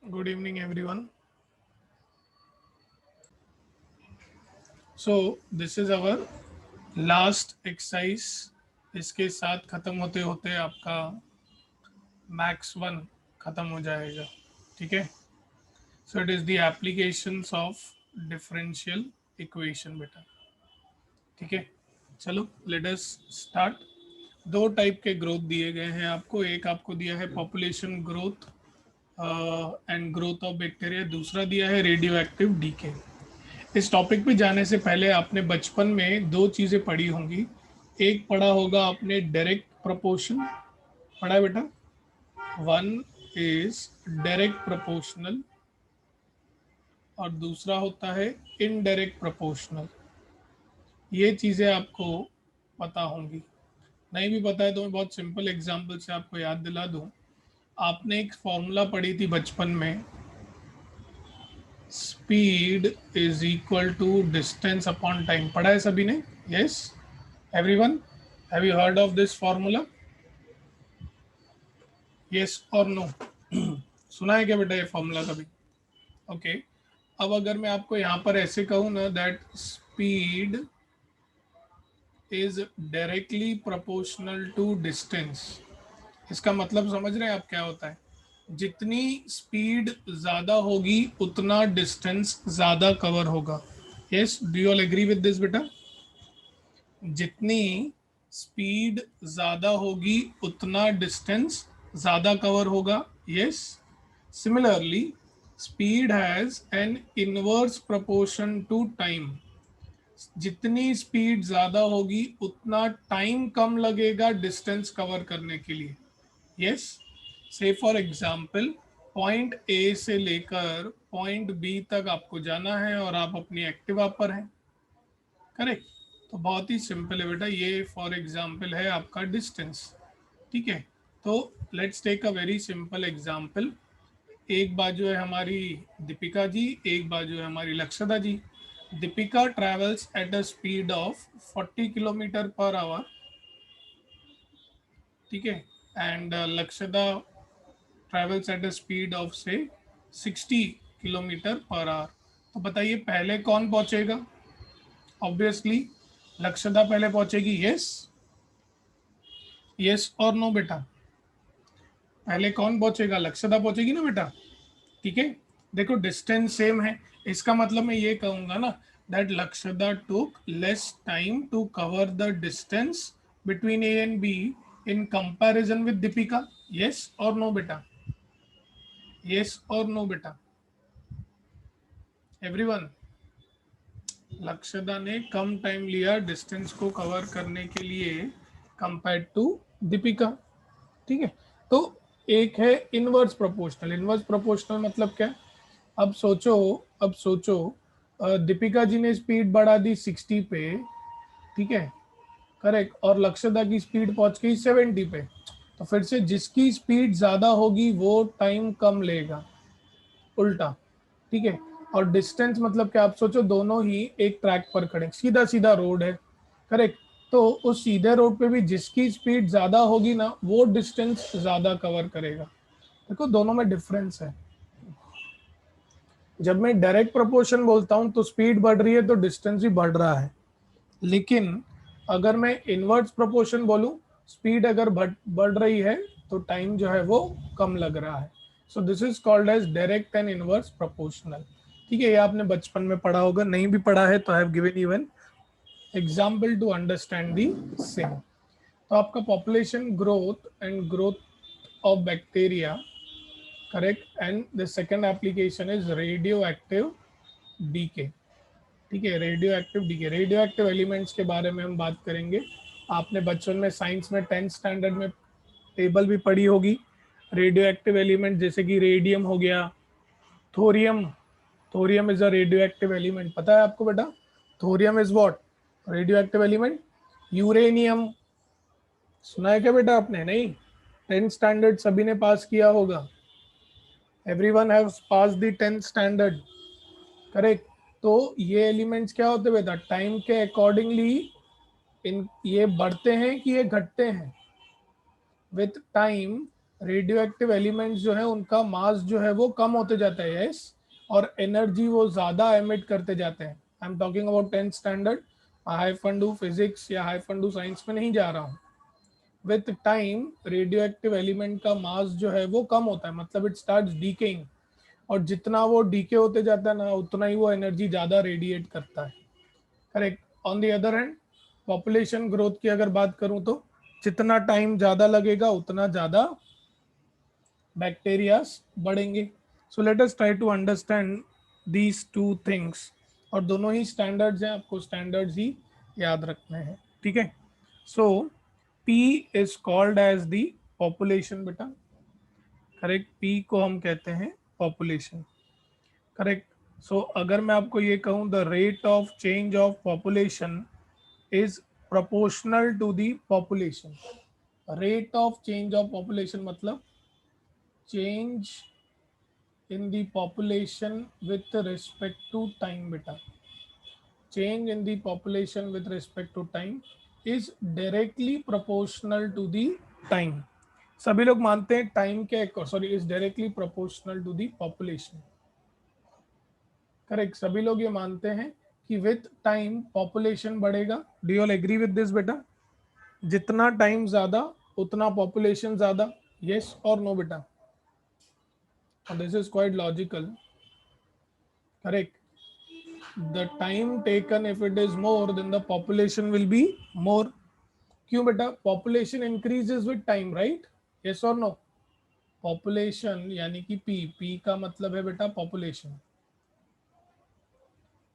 Good evening, everyone. So this is our last exercise. इसके साथ खत्म होते होते आपका मैक्स वन खत्म हो जाएगा. ठीक है. So it is the applications of differential equation बेटा. ठीक है. चलो let us start. दो टाइप के ग्रोथ दिए गए हैं आपको. एक आपको दिया है population growth and growth of bacteria. दूसरा दिया है रेडियो एक्टिव डीके. इस टॉपिक पे जाने से पहले आपने बचपन में दो चीज़ें पढ़ी होंगी. एक पढ़ा होगा आपने डायरेक्ट प्रोपोर्शन. पढ़ा है बेटा. वन इज डायरेक्ट प्रोपोर्शनल और दूसरा होता है इनडायरेक्ट प्रोपोर्शनल. ये चीज़ें आपको पता होंगी. नहीं भी पता है तो मैं बहुत सिंपल एग्जांपल से आपको याद दिला दूं. आपने एक फॉर्मूला पढ़ी थी बचपन में. Speed is equal to distance upon time. पढ़ा है सभी ने? Yes. Everyone, have you heard of this formula? Yes और नो? सुना है क्या बेटा ये फॉर्मूला कभी? ओके. अब अगर मैं आपको यहाँ पर ऐसे कहूँ ना that speed is directly proportional to distance. इसका मतलब समझ रहे हैं आप क्या होता है? जितनी स्पीड ज़्यादा होगी उतना डिस्टेंस ज़्यादा कवर होगा. Yes, do you all agree with this बेटा? जितनी स्पीड ज़्यादा होगी उतना डिस्टेंस ज़्यादा कवर होगा. Yes. Similarly speed has an inverse proportion to time. जितनी स्पीड ज़्यादा होगी उतना टाइम कम लगेगा डिस्टेंस कवर करने के लिए. यस. से फॉर एग्जाम्पल पॉइंट ए से लेकर पॉइंट बी तक आपको जाना है और आप अपनी एक्टिवा पर हैं. करेक्ट. तो बहुत ही सिंपल है बेटा. ये फॉर एग्जाम्पल है आपका डिस्टेंस. ठीक है. तो let's take a very simple example. एक बाजू है हमारी दीपिका जी, एक बाजू है हमारी Lakshada ji. Deepika travels at a speed of 40 kilometre per hour. ठीक है. And Lakshada travels at a speed of से 60 किलोमीटर पर आवर. तो बताइए पहले कौन पहुंचेगा? ऑब्वियसली लक्षदा पहले पहुंचेगी. यस. यस और नो बेटा? पहले कौन पहुंचेगा? लक्षदा पहुंचेगी ना बेटा. ठीक है. देखो डिस्टेंस सेम है. इसका मतलब मैं ये कहूंगा ना that Lakshada took less time to cover the distance between A and B in comparison with Deepika. Yes और नो बेटा? यस और नो बेटा? एवरीवन, लक्षदा ने कम टाइम लिया डिस्टेंस को कवर करने के लिए कंपेयर टू दीपिका. ठीक है. तो एक है इनवर्स प्रोपोर्शनल. इनवर्स प्रोपोर्शनल मतलब क्या? अब सोचो, अब सोचो दीपिका जी ने स्पीड बढ़ा दी 60 पे. ठीक है. करेक्ट. और लक्षदा की स्पीड पहुंच गई 70 पे. तो फिर से जिसकी स्पीड ज्यादा होगी वो टाइम कम लेगा. उल्टा. ठीक है. और डिस्टेंस मतलब क्या? आप सोचो दोनों ही एक ट्रैक पर खड़े, सीधा सीधा रोड है. करेक्ट. तो उस सीधे रोड पे भी जिसकी स्पीड ज्यादा होगी ना वो डिस्टेंस ज्यादा कवर करेगा. देखो दोनों में डिफरेंस है. जब मैं डायरेक्ट प्रोपोर्शन बोलता हूं तो स्पीड बढ़ रही है तो डिस्टेंस भी बढ़ रहा है. लेकिन अगर मैं इनवर्स प्रोपोर्शन बोलूं, स्पीड अगर बढ़ रही है तो टाइम जो है वो कम लग रहा है. So this is called as direct and inverse proportional. ठीक है. ये आपने बचपन में पढ़ा होगा. नहीं भी पढ़ा है तो I have given you an example to understand the same. तो आपका population growth and growth of bacteria. Correct. And the second application is radioactive decay. ठीक है. Radioactive decay. Radioactive elements के बारे में हम बात करेंगे. आपने बचपन में साइंस में 10th स्टैंडर्ड में टेबल भी पढ़ी होगी. रेडियो एक्टिव एलिमेंट जैसे कि रेडियम हो गया, thorium. Thorium is a radio active element. पता है आपको बेटा? Thorium is what? Radio active element. Uranium सुना है क्या बेटा आपने? नहीं. 10th स्टैंडर्ड सभी ने पास किया होगा. Everyone have pass the 10th standard. Correct. तो ये एलिमेंट्स क्या होते हैं बेटा? टाइम के अकॉर्डिंगली इन ये बढ़ते हैं कि ये घटते हैं? With time radioactive elements जो है उनका मास जो है वो कम होते जाता है, यस, और एनर्जी वो ज्यादा एमिट करते जाते हैं। I am talking about 10th standard, high फंडू फिजिक्स या हाई फंडू साइंस में नहीं जा रहा हूँ। With time radioactive element का मास जो है वो कम होता है, मतलब इट स्टार्ट्स डीकेइंग, और जितना वो डीके होते जाता है ना उतना ही वो एनर्जी ज़्यादा रेडिएट करता है। Correct. On the other hand population growth की अगर बात करूं तो जितना टाइम ज़्यादा लगेगा उतना ज़्यादा बैक्टीरियाज बढ़ेंगे। So let us try to understand these two things, और दोनों ही स्टैंडर्ड्स हैं, आपको स्टैंडर्ड्स ही याद रखने हैं, ठीक है। So P is called as the population बेटा, करेक्ट, पी को हम कहते हैं पॉपुलेशन, करेक्ट। सो अगर मैं आपको ये कहूँ the rate of change of population is proportional to the population, rate of change of population मतलब change in the population with respect to time बेटा, change in the population with respect to time is directly proportional to the time. सभी लोग मानते हैं time के, sorry, is directly proportional to the population, correct. सभी लोग ये मानते हैं कि विथ टाइम पॉपुलेशन बढ़ेगा। Do you all agree with this बेटा? जितना टाइम ज्यादा उतना पॉपुलेशन ज्यादा, यस और नो बेटा? This is quite logical, correct. The time taken if it is more than the population will be more. क्यों बेटा? Population increases with time, right? Yes और नो? पॉपुलेशन यानी कि पी, पी का मतलब है बेटा population,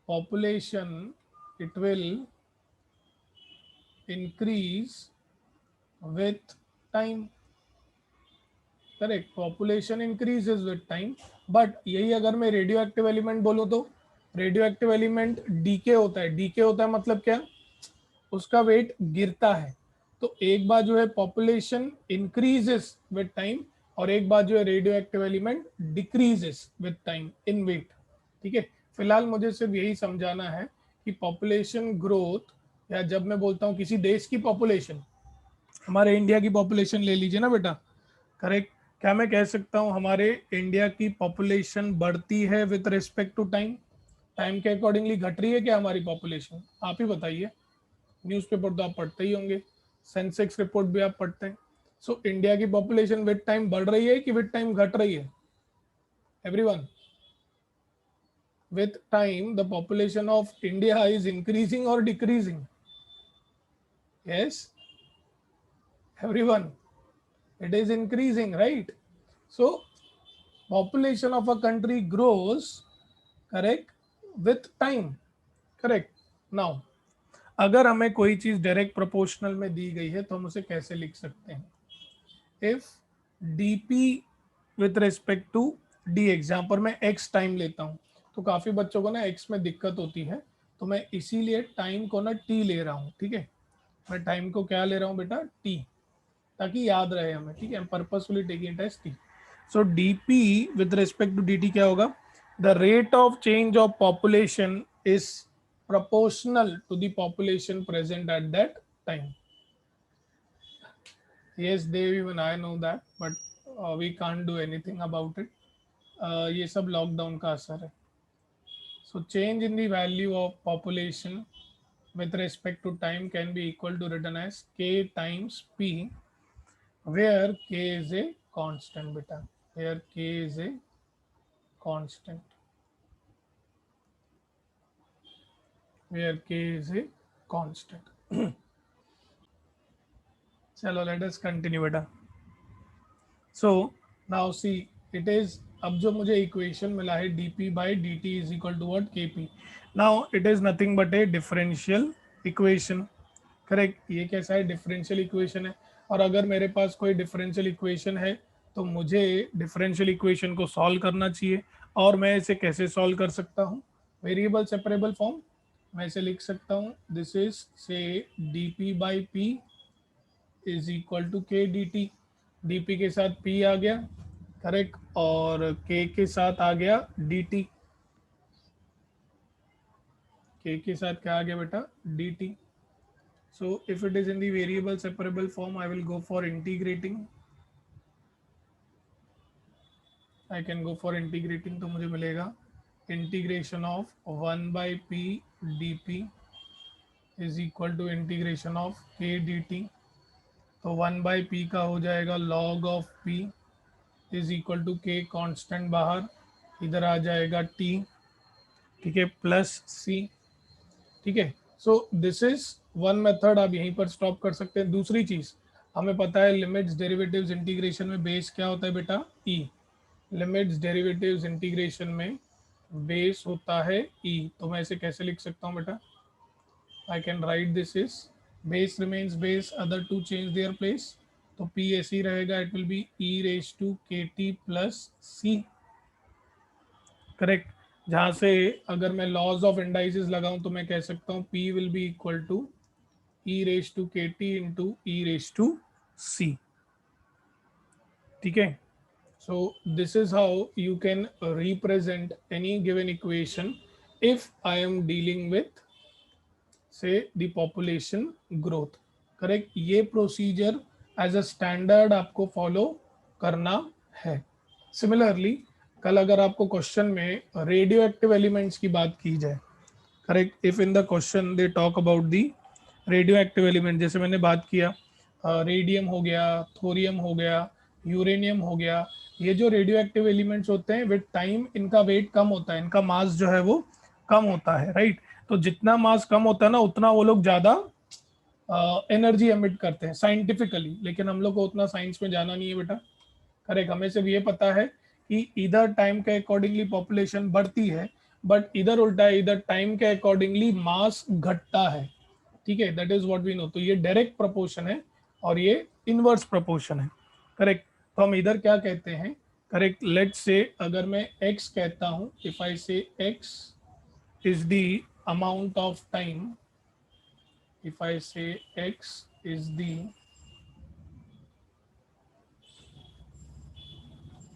population it will increase with time, correct. Population increases with time, but यही अगर मैं रेडियो एक्टिव एलिमेंट बोलूँ तो रेडियो एक्टिव एलिमेंट डीके होता है, डीके होता है मतलब क्या? उसका वेट गिरता है। तो एक बार जो है पॉपुलेशन इंक्रीजेस विद टाइम, और एक बार जो है radioactive element decreases with time in weight, ठीक है। फिलहाल मुझे सिर्फ यही समझाना है कि पॉपुलेशन ग्रोथ, या जब मैं बोलता हूँ किसी देश की पॉपुलेशन, हमारे इंडिया की पॉपुलेशन ले लीजिए ना बेटा, करेक्ट, क्या मैं कह सकता हूँ हमारे इंडिया की पॉपुलेशन बढ़ती है with respect to time? Time के अकॉर्डिंगली घट रही है क्या हमारी पॉपुलेशन? आप ही बताइए। न्यूज़पेपर तो आप पढ़ते ही होंगे, सेंसेक्स रिपोर्ट भी आप पढ़ते हैं। सो इंडिया की पॉपुलेशन विद टाइम बढ़ रही है कि विद टाइम घट रही है? Everyone, with time the population of India is increasing or decreasing? Yes, everyone, it is increasing, right? So population of a country grows, correct, with time, correct। now अगर हमें कोई चीज डायरेक्ट प्रोपोर्शनल में दी गई है तो हम उसे कैसे लिख सकते हैं? If dp with respect to dx, जहां पर मैं x टाइम लेता हूं, तो काफी बच्चों को ना x में दिक्कत होती है, तो मैं इसीलिए टाइम को ना t ले रहा हूं, ठीक है। मैं टाइम को क्या ले रहा हूं बेटा? t, ताकि याद रहे हमें, ठीक है। Purposefully taking it as t। So dp with respect to dt क्या होगा? The rate of change of population is proportional to the population present at that time। Yes Dev, even I know that, but we can't do anything about it। ये सब lockdown का असर है। So change in the value of population with respect to time can be equal to written as k times p, where k is a constant beta, where k is a constant, where k is a constant। चलो let us continue बेटा। So now see it is, अब जो मुझे equation मिला है dp by D T is equal to what? kp। Now it is nothing but a differential equation, correct. ये कैसा है? डिफरेंशियल इक्वेशन है। और अगर मेरे पास कोई डिफरेंशियल इक्वेशन है तो मुझे डिफरेंशियल इक्वेशन को सॉल्व करना चाहिए। और मैं इसे कैसे सॉल्व कर सकता हूँ? Variable separable form. मैं इसे लिख सकता हूँ, this is say dp by P is equal to K D T. D P के साथ p आ गया, करेक्ट, और k के साथ आ गया dt, k के साथ क्या आ गया बेटा? dt। So if it is in the variable separable form I will go for integrating, I can go for integrating, तो मुझे मिलेगा integration of 1/p dp is equal to integration of k dt। तो 1/p का हो जाएगा log of p is equal to k, constant बाहर, इधर आ जाएगा t, ठीक है, प्लस c, ठीक है। So this is one method, आप यहीं पर स्टॉप कर सकते हैं। दूसरी चीज, हमें पता है लिमिट्स डेरिवेटिव्स इंटीग्रेशन में बेस क्या होता है बेटा, e। लिमिट्स डेरिवेटिव्स इंटीग्रेशन में बेस होता है e। तो मैं इसे कैसे लिख सकता हूँ बेटा, I can write this is base remains base, other two change their place. तो p ऐसे ही रहेगा, it will be e raise to के टी प्लस सी, करेक्ट। जहां से अगर मैं लॉज ऑफ इंडाइसिस लगाऊं तो मैं कह सकता हूं p will be equal to e raise to के t into e raise to c, ठीक है। So this is how you can represent any given equation if I am dealing with say the population growth, correct। ये procedure as a standard आपको follow करना है। Similarly कल अगर आपको question में रेडियो एक्टिव एलिमेंट्स की बात की जाए, correct, if in the question they talk about the radio active element, जैसे मैंने बात किया रेडियम हो गया, थोरियम हो गया, यूरेनियम हो गया, ये जो रेडियो एक्टिव एलिमेंट्स होते हैं विद टाइम इनका वेट कम होता है, इनका मास जो है वो कम होता है, राइट। तो जितना मास कम होता है ना उतना वो लोग ज्यादा एनर्जी एमिट करते हैं साइंटिफिकली, लेकिन हम लोग को उतना साइंस में जाना नहीं है बेटा, करेक्ट। हमें सिर्फ ये पता है कि इधर टाइम के अकॉर्डिंगली पॉपुलेशन बढ़ती है, बट इधर उल्टा है, इधर टाइम के अकॉर्डिंगली मास घटता है, ठीक है, that is what we know. तो ये डायरेक्ट प्रोपोर्शन है और ये इनवर्स प्रोपोर्शन है, करेक्ट। तो हम इधर क्या कहते हैं, करेक्ट, लेट्स से अगर मैं x कहता हूं, इफ आई से x is the amount of time, if I से x is the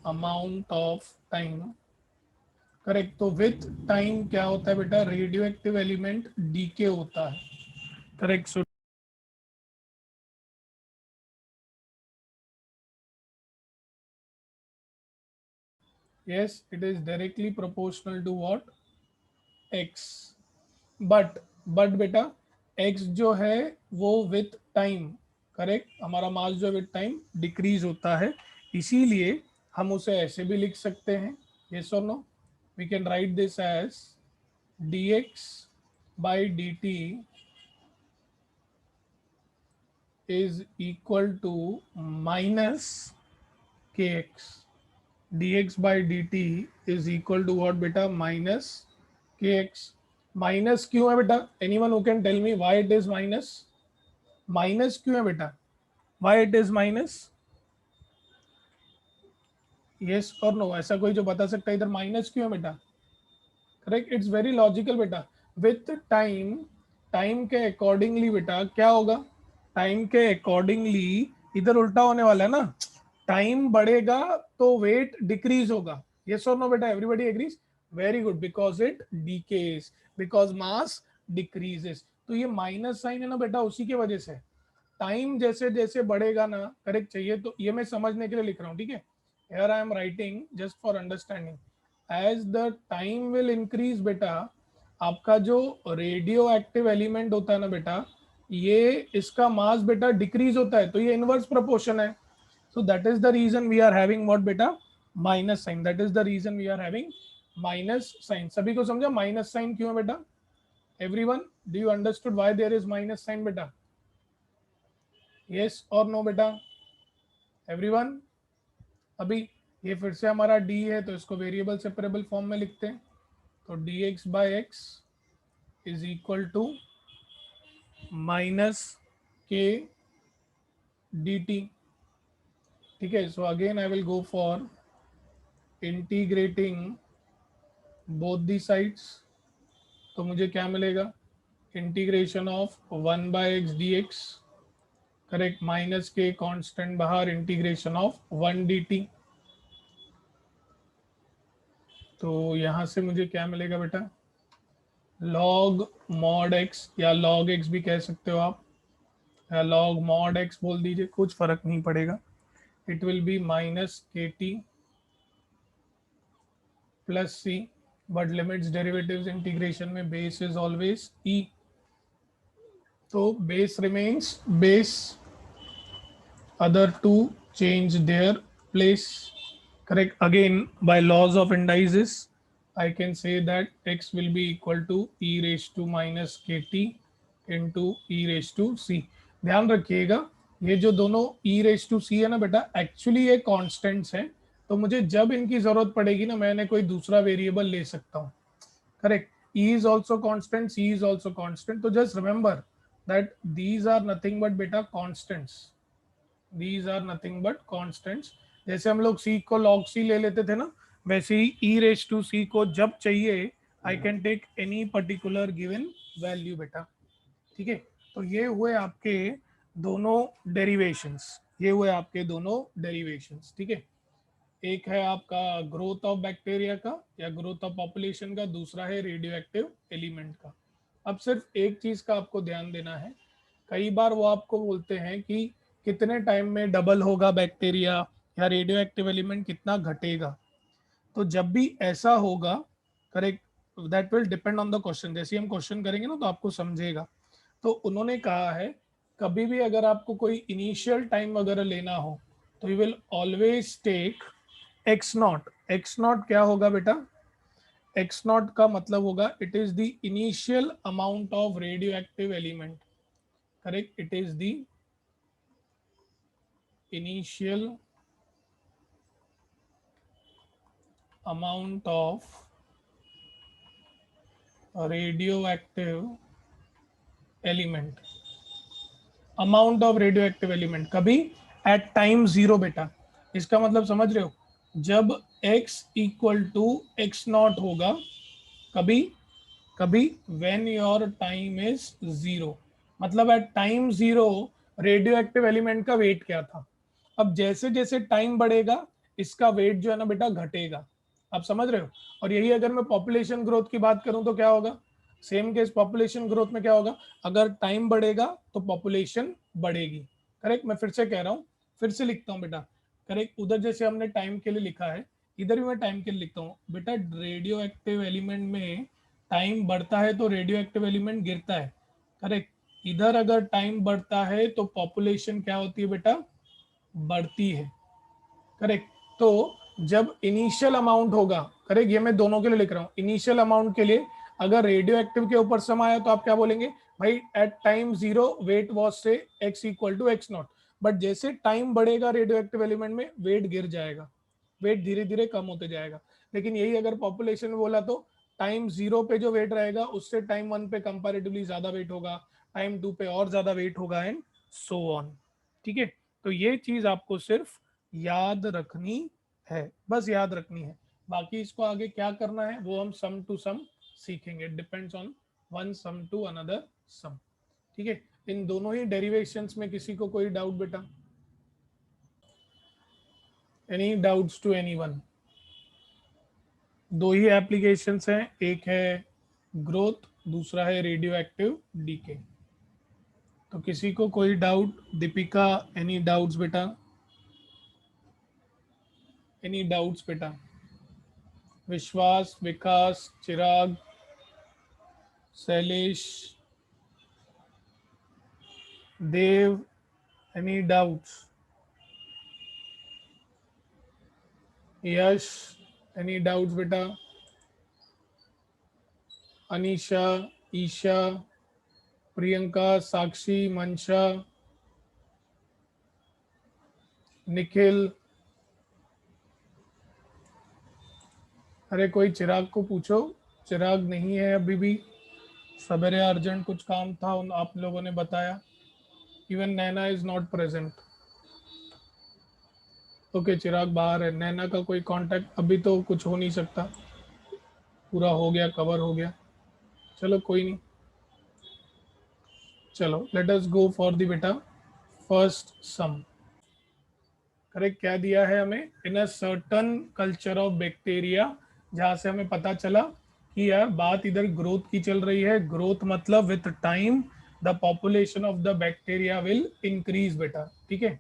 amount of time, correct. तो विथ टाइम क्या होता है बेटा, रेडियो एक्टिव एलिमेंट डीके होता है, correct. So yes, it is directly proportional to what, x। But बेटा x जो है वो विथ टाइम, करेक्ट, हमारा मास जो विथ टाइम डिक्रीज होता है, इसीलिए हम उसे ऐसे भी लिख सकते हैं, yes or no, we can write this as dx by dt is equal to minus kx। dx by dt is equal to what बेटा, माइनस kx। माइनस क्यों है बेटा, anyone who can tell me why it is minus, minus क्यों है बेटा, why it is minus, yes और no, ऐसा कोई जो बता सकता है इधर माइनस क्यों है बेटा, करेक्ट, इट्स वेरी लॉजिकल बेटा। विथ टाइम, टाइम के अकॉर्डिंगली बेटा क्या होगा, टाइम के अकॉर्डिंगली इधर उल्टा होने वाला है ना, टाइम बढ़ेगा तो वेट डिक्रीज होगा, यस और नो बेटा, everybody agrees, very good, because it decays, because mass decreases. तो ये माइनस साइन है ना बेटा, उसी की वजह से टाइम जैसे जैसे बढ़ेगा ना, करेक्ट चाहिए, तो ये मैं समझने के लिए लिख रहा हूँ, ठीक है, here I am writing just for understanding. As the time will increase बेटा, आपका जो रेडियो एक्टिव एलिमेंट होता है ना बेटा, ये इसका मास बेटा डिक्रीज होता है, तो ये इनवर्स प्रोपोर्शन है। So that is the reason we are having what beta, minus sign, that is the reason we are having minus sign। सभी को समझा माइनस साइन क्यों है बेटा, everyone do you understood why there is minus sign बेटा, yes or no बेटा, everyone। अभी ये फिर से हमारा d है तो इसको वेरिएबल सेपरेबल फॉर्म में लिखते हैं, तो dx by x is equal to minus k dt, ठीक है। So again I will go for integrating both the sides, तो मुझे क्या मिलेगा, integration of 1/x dx, correct, minus के कांस्टेंट बाहर, इंटीग्रेशन ऑफ 1 dt। तो यहां से मुझे क्या मिलेगा बेटा, log mod x, या log x भी कह सकते हो आप, या log mod x बोल दीजिए, कुछ फर्क नहीं पड़ेगा, it will be minus K T plus C, but limits derivatives integration में बेस इज ऑलवेज ई, तो base remains base, other two change their place. Correct. Again, by laws of indices, I can say that x will be equal to e raised to minus kt into e raised to c. ध्यान रखिएगा, ये जो दोनों e raised to c है ना बेटा, actually ये constants हैं, तो मुझे जब इनकी जरूरत पड़ेगी ना, मैंने कोई दूसरा वेरिएबल ले सकता हूँ. Correct. e is also constant, c is also constant, तो just remember that these are nothing but बेटा constants. These are nothing but constants. जैसे हम लोग c को log c ले लेते थे ना, वैसे ही e raised to c को जब चाहिए I can take any particular given value बेटा. ठीक है, तो ये हुए आपके दोनों डेरिवेशंस, ये हुए आपके दोनों डेरिवेशंस. ठीक है, एक है आपका ग्रोथ ऑफ बैक्टीरिया का या ग्रोथ ऑफ पॉपुलेशन का, दूसरा है रेडियो एक्टिव एलिमेंट का. अब सिर्फ एक चीज का आपको ध्यान देना है, कई बार वो आपको बोलते हैं कि कितने टाइम में डबल होगा बैक्टीरिया या रेडियो एक्टिव एलिमेंट कितना घटेगा. तो जब भी ऐसा होगा, correct, that will depend on the question. जैसे हम क्वेश्चन करेंगे ना तो आपको समझेगा. तो उन्होंने कहा है कभी भी अगर आपको कोई इनिशियल टाइम वगैरह लेना हो तो you will always take x naught. X naught क्या होगा बेटा? एक्स नॉट का मतलब होगा it is the initial amount of radioactive element. Correct, it is the initial amount of radioactive element, amount of radioactive element, कभी at time 0 बेटा. इसका मतलब समझ रहे हो, जब x equal to x naught होगा, कभी कभी when your time is 0, मतलब at time 0 radio active element का वेट क्या था. अब जैसे जैसे टाइम बढ़ेगा इसका वेट जो है ना बेटा घटेगा. आप समझ रहे हो. और यही अगर मैं पॉपुलेशन ग्रोथ की बात करूं तो क्या होगा, सेम केस पॉपुलेशन ग्रोथ में क्या होगा, अगर टाइम बढ़ेगा तो पॉपुलेशन बढ़ेगी. करेक्ट, मैं फिर से कह रहा हूं, फिर से लिखता हूं बेटा. करेक्ट, उधर जैसे हमने टाइम के लिए लिखा है, इधर भी मैं टाइम के लिए लिखता हूं बेटा. रेडियो एक्टिव एलिमेंट में टाइम बढ़ता है तो रेडियो एक्टिव एलिमेंट गिरता है. करेक्ट, इधर अगर टाइम बढ़ता है तो पॉपुलेशन क्या होती है बेटा, बढ़ती है. करेक्ट, तो जब इनिशियल अमाउंट होगा, करेक्ट, ये मैं दोनों के लिए लिख रहा हूं, इनिशियल अमाउंट के लिए अगर रेडियो एक्टिव के ऊपर सम आया तो आप क्या बोलेंगे भाई, at time 0 weight was say x equal to x naught. But जैसे टाइम बढ़ेगा रेडियो एक्टिव एलिमेंट में वेट गिर जाएगा, वेट धीरे धीरे कम होते जाएगा. लेकिन यही अगर पॉपुलेशन में बोला तो टाइम 0 पे जो वेट रहेगा उससे टाइम 1 पे कंपैरेटिवली ज्यादा वेट होगा, टाइम 2 पे और ज्यादा वेट होगा, एंड सो ऑन. ठीक है, तो ये चीज आपको सिर्फ याद रखनी है, बस याद रखनी है. बाकी इसको आगे क्या करना है वो हम सम टू सम सीखेंगे. Depends on one sum to another sum. ठीक है, इन दोनों ही डेरिवेशंस में किसी को कोई डाउट बेटा? Any doubts to anyone? दो ही एप्लीकेशंस हैं, एक है ग्रोथ, दूसरा है रेडियो एक्टिव डीके. तो किसी को कोई डाउट? दीपिका, एनी डाउट्स बेटा? एनी डाउट्स बेटा? विश्वास, विकास, चिराग, शैलेश, देव, एनी डाउट्स? यश, एनी डाउट्स बेटा? अनीशा, ईशा, प्रियंका, साक्षी, मंशा, निखिल. अरे कोई चिराग को पूछो, चिराग नहीं है अभी भी, सवेरे अर्जेंट कुछ काम था उन आप लोगों ने बताया. Even Naina is not present. Okay, Chirag बाहर है. नैना का कोई कांटेक्ट अभी तो कुछ हो नहीं सकता, पूरा हो गया, कवर हो गया. चलो कोई नहीं, चलो let us go for the बेटा फर्स्ट सम. करेक्ट, क्या दिया है हमें, in a certain culture of bacteria, जहां से हमें पता चला कि यार बात इधर ग्रोथ की चल रही है. ग्रोथ मतलब with time the population of the bacteria will increase बेटा. ठीक है,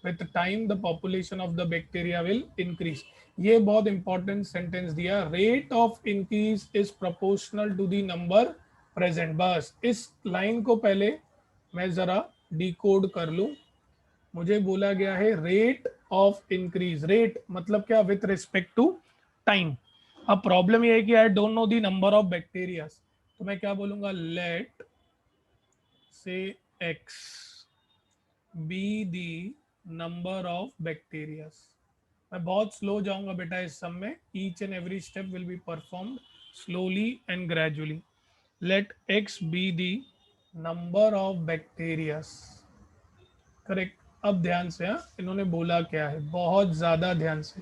with time the population of the bacteria will increase. ये बहुत इंपॉर्टेंट सेंटेंस दिया, rate of increase is proportional to the number present. बस इस लाइन को पहले मैं जरा डिकोड कर लूं। मुझे बोला गया है रेट ऑफ इंक्रीज, रेट मतलब क्या, विथ रिस्पेक्ट टू टाइम। अब प्रॉब्लम ये है कि I don't know the number of bacteria, तो मैं क्या बोलूंगा, let say x be the number of bacteria. मैं बहुत स्लो जाऊंगा बेटा इस सब में, each and every step will be performed slowly and gradually. Let x be the number of bacterias. Correct. अब ध्यान से, हाँ इन्होंने बोला क्या है, बहुत ज्यादा ध्यान से।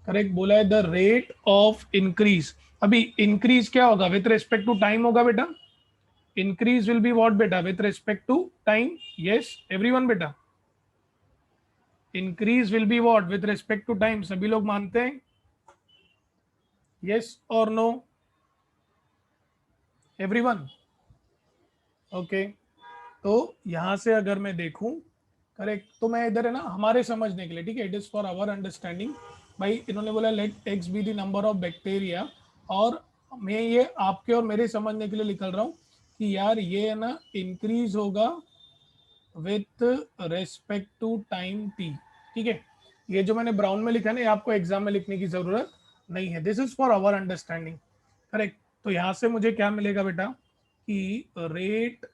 करेक्ट बोला है द रेट ऑफ इंक्रीज। अभी इंक्रीज क्या होगा, विथ रिस्पेक्ट टू टाइम होगा बेटा। इंक्रीज विल बी व्हाट बेटा, with respect to time. Yes everyone बेटा, increase will be what, with respect to time. सभी लोग मानते हैं, यस और नो एवरीवन? ओके, तो यहां से अगर मैं देखूं, करेक्ट, तो मैं इधर है ना हमारे समझने के लिए, ठीक है, it is for our understanding. भाई इन्होंने बोला let x be the number of bacteria, और मैं ये आपके और मेरे समझने के लिए निकल रहा हूँ कि यार ये है ना इंक्रीज होगा with respect to time t. ठीक है, ये जो मैंने ब्राउन में लिखा है ना, ये आपको एग्जाम में लिखने की जरूरत नहीं है, this is for our understanding. Correct, तो यहाँ से मुझे क्या मिलेगा बेटा कि रेट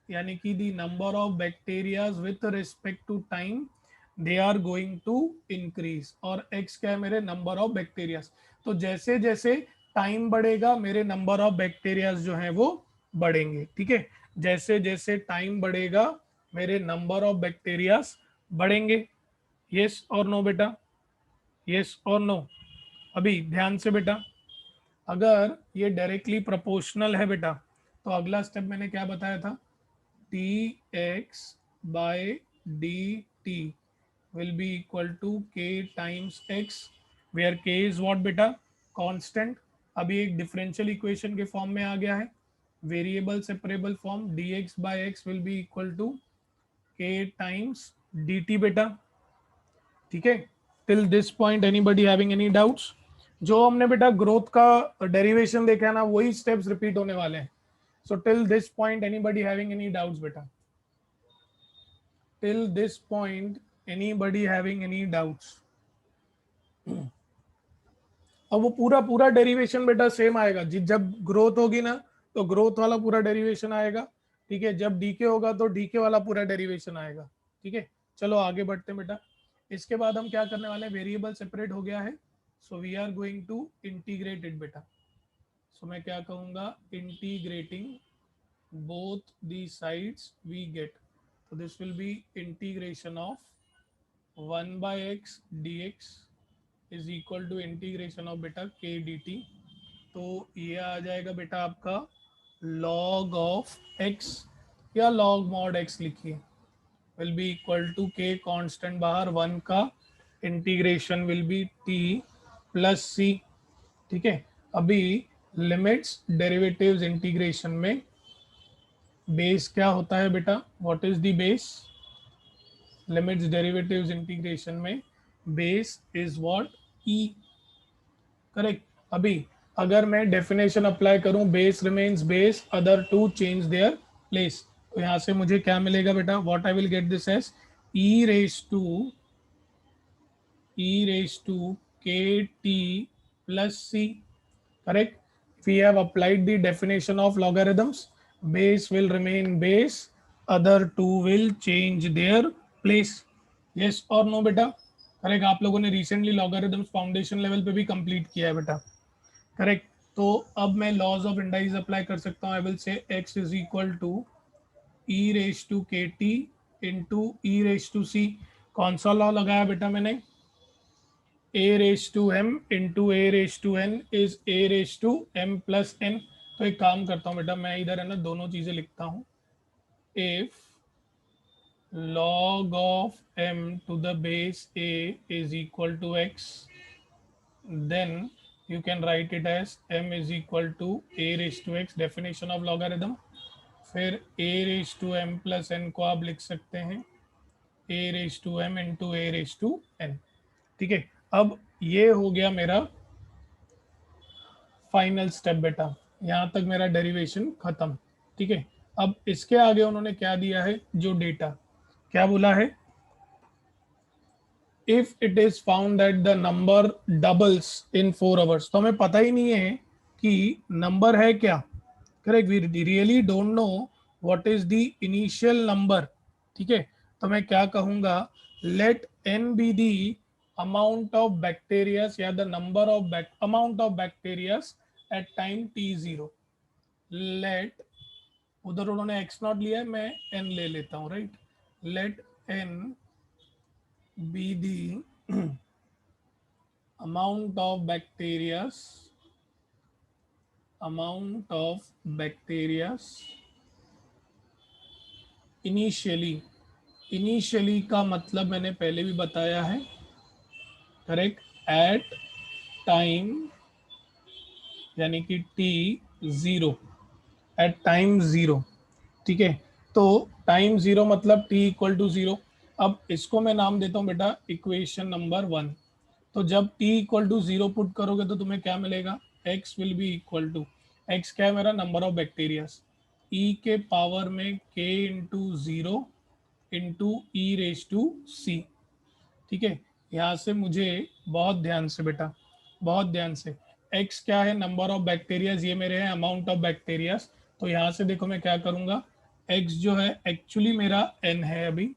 यानी कि the number of bacterias with respect to time they are going to increase, और एक्स क्या है, मेरे नंबर ऑफ बैक्टीरियाज। तो जैसे जैसे टाइम बढ़ेगा मेरे नंबर ऑफ बैक्टीरियाज जो हैं वो बढ़ेंगे। ठीक है, जैसे जैसे टाइम बढ़ेगा मेरे नंबर ऑफ बैक्टीरियाज बढ़ेंगे। यस और नो बेटा, यस और नो? अभी ध्यान से बेटा, अगर ये डायरेक्टली प्रोपोर्शनल है बेटा, तो अगला स्टेप मैंने क्या बताया था, t x by d t will be equal to k times x, where k is what बेटा, कांस्टेंट। अभी एक डिफरेंशियल इक्वेशन के फॉर्म में आ गया है, variable separable form, d x by x will be equal to k times d t बेटा। ठीक है, till this point anybody having any doubts? जो हमने बेटा ग्रोथ का डेरिवेशन देखा है ना, वही स्टेप्स रिपीट होने वाले हैं। So till this point anybody having any doubts बेटा? Till this point anybody having any doubts? अब वो पूरा पूरा डेरिवेशन बेटा सेम आएगा, जब ग्रोथ होगी ना तो ग्रोथ वाला पूरा डेरिवेशन आएगा। ठीक है, जब डीके होगा तो डीके वाला पूरा डेरिवेशन आएगा। ठीक है, चलो आगे बढ़ते हैं बेटा। इसके बाद हम क्या करने वाले हैं, वेरिएबल सेपरेट हो गया है, so we are going to integrate it बेटा। सो मैं क्या कहूंगा, integrating both the sides we get, तो this will be integration of 1 by x dx is equal to integration of बेटा के डी टी। तो ये आ जाएगा बेटा आपका log ऑफ x, या log mod x लिखिए, will be equal to k constant बाहर 1 का, integration will be t plus c. ठीक है, अभी लिमिट्स डेरिवेटिव्स इंटीग्रेशन में बेस क्या होता है बेटा, what is the base, limits derivatives integration में base is what, e. Correct, अभी अगर मैं डेफिनेशन अप्लाई करूं, base remains base, other two change their place, तो यहां से मुझे क्या मिलेगा बेटा, what I will get this as e raised to kt plus c. Correct, we have applied the definition of logarithms, base will remain base, other two will change their place. Yes or no बेटा? Correct, आप लोगों ने recently logarithms foundation level पे भी complete किया है बेटा। Correct, तो अब मैं लॉज ऑफ इंडाइज अप्लाई कर सकता हूँ, I will say x is equal to e raise to के t into e raise to c. कौन सा लॉ लगाया बेटा मैंने, a raise to m into a raise to n is a raise to m plus n। तो एक काम करता हूँ बेटा, मैं इधर है ना दोनों चीजें लिखता हूँ, if log of m to the base a is equal to x, then you can write it as m is equal to a raised to x, definition of logarithm। फिर a raised to m plus n को आप लिख सकते हैं a raise to m into a raise to n. ठीक है, अब ये हो गया मेरा फाइनल स्टेप बेटा, यहाँ तक मेरा डेरिवेशन खत्म। ठीक है, अब इसके आगे उन्होंने क्या दिया है, जो डेटा क्या बोला है, if it is found that the number doubles in 4 hours. तो हमें पता ही नहीं है कि नंबर है क्या, correct, we really don't know what is the initial number. ठीक है, तो मैं क्या कहूंगा, let n be the amount of bacterias या the number of amount of bacterias at time t zero. Let, उधर उन्होंने एक्स नॉट लिया है, मैं एन ले लेता हूं, right. Let n be the amount of bacteria initially का मतलब मैंने पहले भी बताया है, करेक्ट, एट टाइम यानी कि t zero, at time zero. ठीक है, तो टाइम जीरो मतलब टी इक्वल टू जीरो। अब इसको मैं नाम देता हूं बेटा इक्वेशन नंबर 1। तो जब t equal to zero put करोगे तो तुम्हें क्या मिलेगा, x will be equal to, x क्या है मेरा, नंबर ऑफ बैक्टीरियाज, e के पावर में k into zero into e raise to c. ठीक है, यहाँ से मुझे बहुत ध्यान से बेटा, बहुत ध्यान से, x क्या है, नंबर ऑफ बैक्टीरियाज, ये मेरे हैं अमाउंट ऑफ बैक्टीरियाज। तो यहाँ से देखो मैं क्या करूंगा, x जो है एक्चुअली मेरा n है अभी,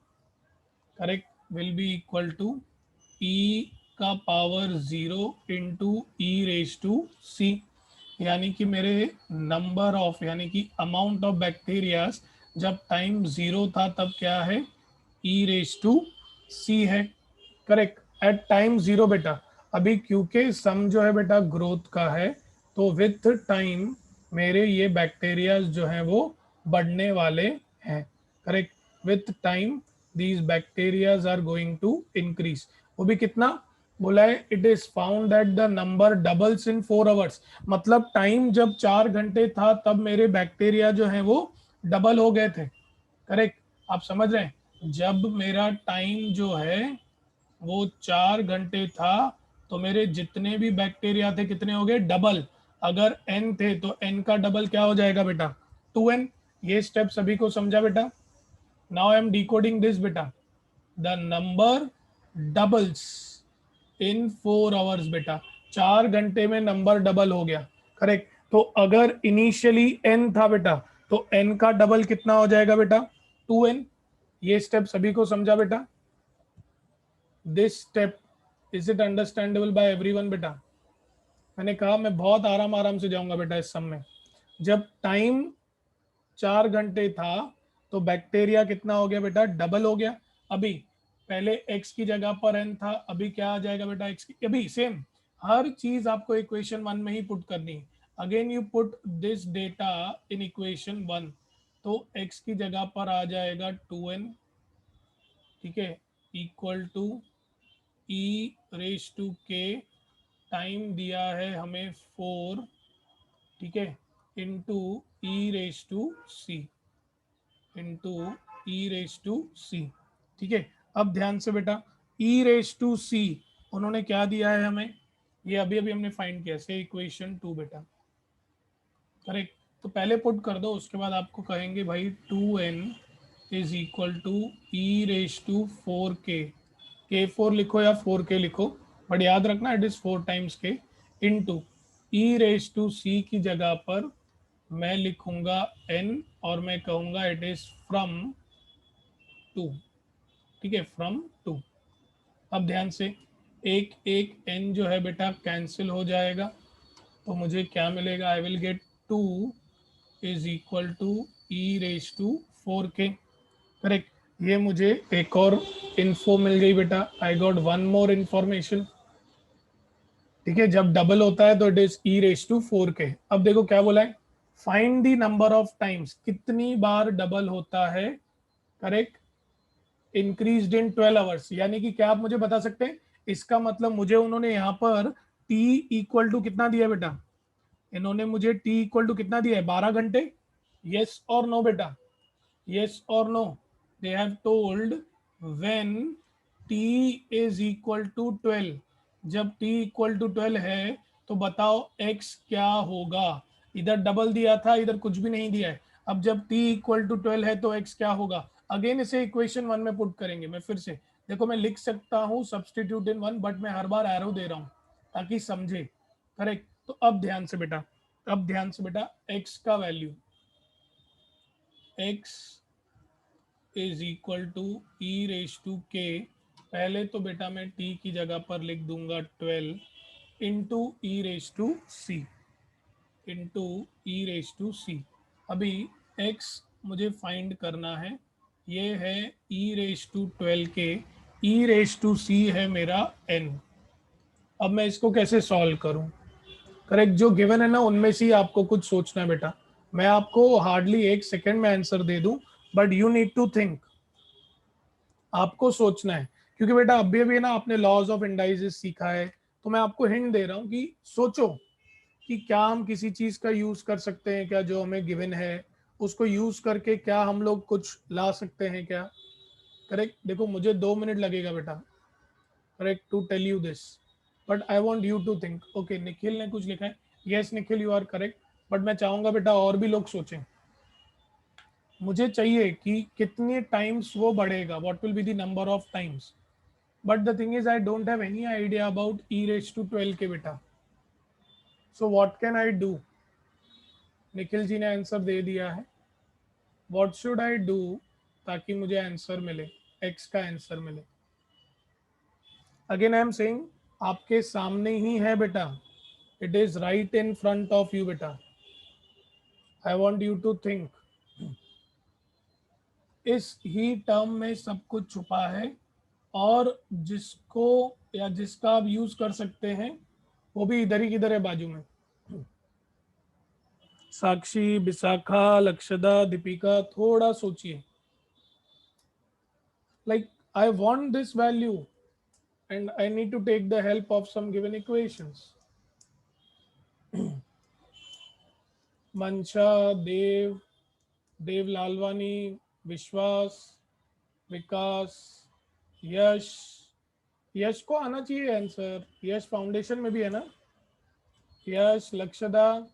correct, will be equal to e का power zero into e raise to c. यानी कि मेरे नंबर ऑफ यानी कि अमाउंट ऑफ बैक्टीरियाज जब टाइम जीरो था तब क्या है, ई रेस टू सी है, करेक्ट, एट टाइम जीरो बेटा। अभी क्योंकि सम जो है बेटा ग्रोथ का है, तो विथ टाइम मेरे ये बैक्टीरियाज जो हैं वो बढ़ने वाले हैं, correct, with time these bacteria are going to increase. वो भी कितना बोला है, it is found that the number doubles in 4 hours. मतलब टाइम जब 4 घंटे था तब मेरे बैक्टीरिया जो है वो डबल हो गए थे, करेक्ट। आप समझ रहे हैं, जब मेरा टाइम जो है वो 4 घंटे था तो मेरे जितने भी बैक्टीरिया थे कितने हो गए, डबल। अगर एन थे तो एन का डबल क्या हो जाएगा बेटा, 2n। ये स्टेप सभी को समझा बेटा। Now I am decoding this बेटा, the number doubles in 4 hours बेटा, 4 घंटे में नंबर डबल हो गया, करेक्ट। तो अगर इनिशियली एन था बेटा तो एन का डबल कितना हो जाएगा बेटा, 2n। ये स्टेप सभी को समझा बेटा, this step is it understandable by everyone बेटा। मैंने कहा मैं बहुत आराम आराम से जाऊंगा बेटा इस सब में। जब टाइम 4 घंटे था तो बैक्टीरिया कितना हो गया बेटा, डबल हो गया। अभी पहले x की जगह पर n था, अभी क्या आ जाएगा बेटा, x की अभी सेम, हर चीज आपको इक्वेशन 1 में ही पुट करनी है। Again you put this data in equation 1, तो x की जगह पर आ जाएगा 2n, ठीक है, equal to e raise to k, time दिया है हमें 4, ठीक है, into e raise to c, into e raise to c. ठीक है, अब ध्यान से बेटा, ई रेस टू सी उन्होंने क्या दिया है हमें, ये अभी अभी हमने फाइंड किया, से इक्वेशन 2 बेटा, करेक्ट। तो पहले पुट कर दो, उसके बाद आपको कहेंगे भाई 2n is equal to e raise to 4k, k4 लिखो या 4k लिखो, बट याद रखना it is 4 times k, into e raise to c की जगह पर मैं लिखूंगा n और मैं कहूंगा इट इज फ्रॉम 2, ठीक है, फ्रॉम 2। अब ध्यान से, एक एक n जो है बेटा कैंसिल हो जाएगा, तो मुझे क्या मिलेगा, I will get 2 is equal to e raise to 4k, correct. ये मुझे एक और इन्फो मिल गई बेटा, I got one more information. ठीक है, जब डबल होता है तो it is e raise to 4k। अब देखो क्या बोला है, find the number of times, कितनी बार डबल होता है, करेक्ट, इंक्रीज इन 12 आवर्स। यानी कि क्या आप मुझे बता सकते हैं, इसका मतलब मुझे उन्होंने यहाँ पर t इक्वल टू कितना दिया बेटा, इन्होंने मुझे t इक्वल टू कितना दिया है, 12 घंटे। यस और नो बेटा, यस और no, they have told when t is equal to 12, जब t इक्वल टू 12 है तो बताओ x क्या होगा। इधर डबल दिया था, इधर कुछ भी नहीं दिया है। अब जब t इक्वल टू 12 है तो x क्या होगा। अगेन इसे इक्वेशन 1 में पुट करेंगे। मैं फिर से देखो, मैं लिख सकता हूँ सब्सटीट्यूट इन 1, बट मैं हर बार एरो दे रहा हूँ ताकि समझे। करेक्ट। तो अब ध्यान से बेटा, x का value x is equal to e raise to k. पहले तो बेटा मैं t की जगह पर लिख दूंगा 12 इंटू ई रेस टू सी, अभी x मुझे फाइंड करना है, ये है ई रेस टू 12 के, ई रेस टू सी है मेरा n। अब मैं इसको कैसे सॉल्व करूं। करेक्ट, जो गिवन है ना उनमें से ही आपको कुछ सोचना है बेटा। मैं आपको हार्डली 1 सेकेंड में आंसर दे दूं, but you need to think, आपको सोचना है। क्योंकि बेटा अभी अभी ना आपने लॉज ऑफ इंडाइसिस सीखा है, तो मैं आपको हिंट दे रहा हूँ कि सोचो कि क्या हम किसी चीज का यूज कर सकते हैं क्या, जो हमें गिवन है उसको यूज करके क्या हम लोग कुछ ला सकते हैं क्या। करेक्ट, देखो मुझे 2 मिनट लगेगा बेटा, correct, to tell you this, but I want you to think. Okay, Nikhil ने कुछ लिखा है, yes Nikhil you are correct, but मैं चाहूंगा बेटा और भी लोग सोचें। मुझे चाहिए कि कितने टाइम्स वो बढ़ेगा, what will be the number of times. But the thing is I don't have any idea about e raise to 12 k बेटा। So what can I do. Nikhil ji ने आंसर दे दिया है, व्हाट शुड आई डू ताकि मुझे answer मिले, x का answer मिले। Again I am saying, आपके सामने ही है बेटा, it is right in front of you बेटा। I want you to think. इस ही टर्म में सब कुछ छुपा है, और जिसको या जिसका आप यूज कर सकते हैं वो भी इधर ही किधर है, बाजू में। साक्षी, विशाखा, लक्षदा, दीपिका, थोड़ा सोचिए। Like I want this value and I need to take the help of some given equations. Mansha, Dev, Dev Lalwani, विश्वास, विकास, यश, यश को आना चाहिए आंसर, यश फाउंडेशन में भी है ना, यश, लक्षदा,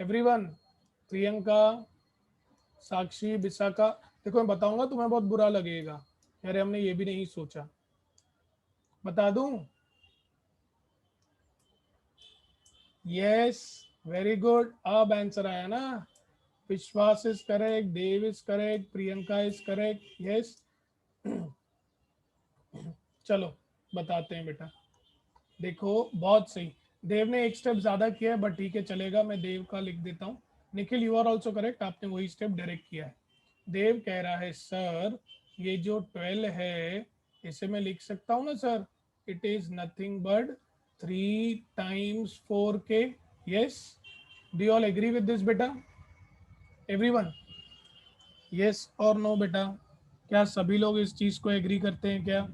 एवरीवन, प्रियंका, साक्षी, विशाखा। देखो मैं बताऊंगा तुम्हें बहुत बुरा लगेगा, अरे हमने ये भी नहीं सोचा। बता दूं, यस, वेरी गुड, अब आंसर आया ना। Vishwas is correct, Dev is correct, Priyanka is correct, yes. चलो बताते हैं बेटा, देखो बहुत सही। देव ने एक स्टेप ज्यादा किया है, बट ठीक है चलेगा, मैं देव का लिख देता हूँ। Nikhil you are also correct, आपने वही स्टेप डायरेक्ट किया है। देव कह रहा है सर ये जो 12 है इसे मैं लिख सकता हूँ ना sir, it is nothing but 3 times 4k। Yes, do you all agree with this बेटा, एवरीवन, यस और नो बेटा, क्या सभी लोग इस चीज को एग्री करते हैं क्या,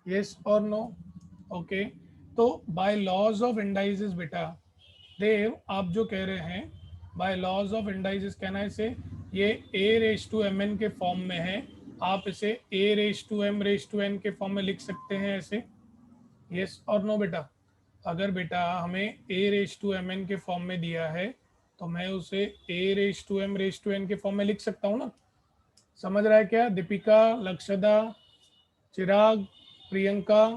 यस और नो। ओके, तो बाय लॉज ऑफ इंडाइसिस बेटा, देव आप जो कह रहे हैं बाय लॉज ऑफ इंडाइसिस, कहना है इसे, ये a raise to m n के फॉर्म में है, आप इसे a raise to m raise to n के फॉर्म में लिख सकते हैं ऐसे, यस और नो बेटा। अगर बेटा हमें a raise to m n के फॉर्म में दिया है तो मैं उसे a raise to m raise to n के फॉर्म में लिख सकता हूँ ना। समझ रहा है क्या दीपिका, लक्षदा, चिराग, प्रियंका,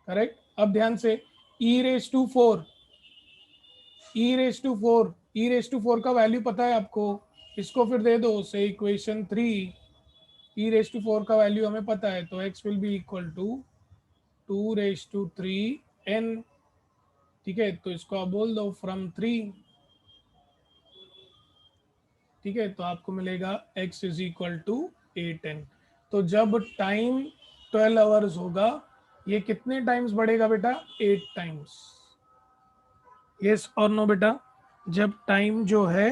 करेक्ट। अब ध्यान से, e raise to four, e raise to four, e raise to four का वैल्यू पता है आपको, इसको फिर दे दो से equation 3, e raise to four का वैल्यू हमें पता है, तो x will be equal to 2 raise to 3 n। ठीक है, तो इसको आप बोल दो फ्रॉम 3, ठीक है, तो आपको मिलेगा x is equal to 8n। तो जब टाइम 12 आवर्स होगा, ये कितने टाइम्स बढ़ेगा बेटा, 8 टाइम्स, यस और नो बेटा। जब टाइम जो है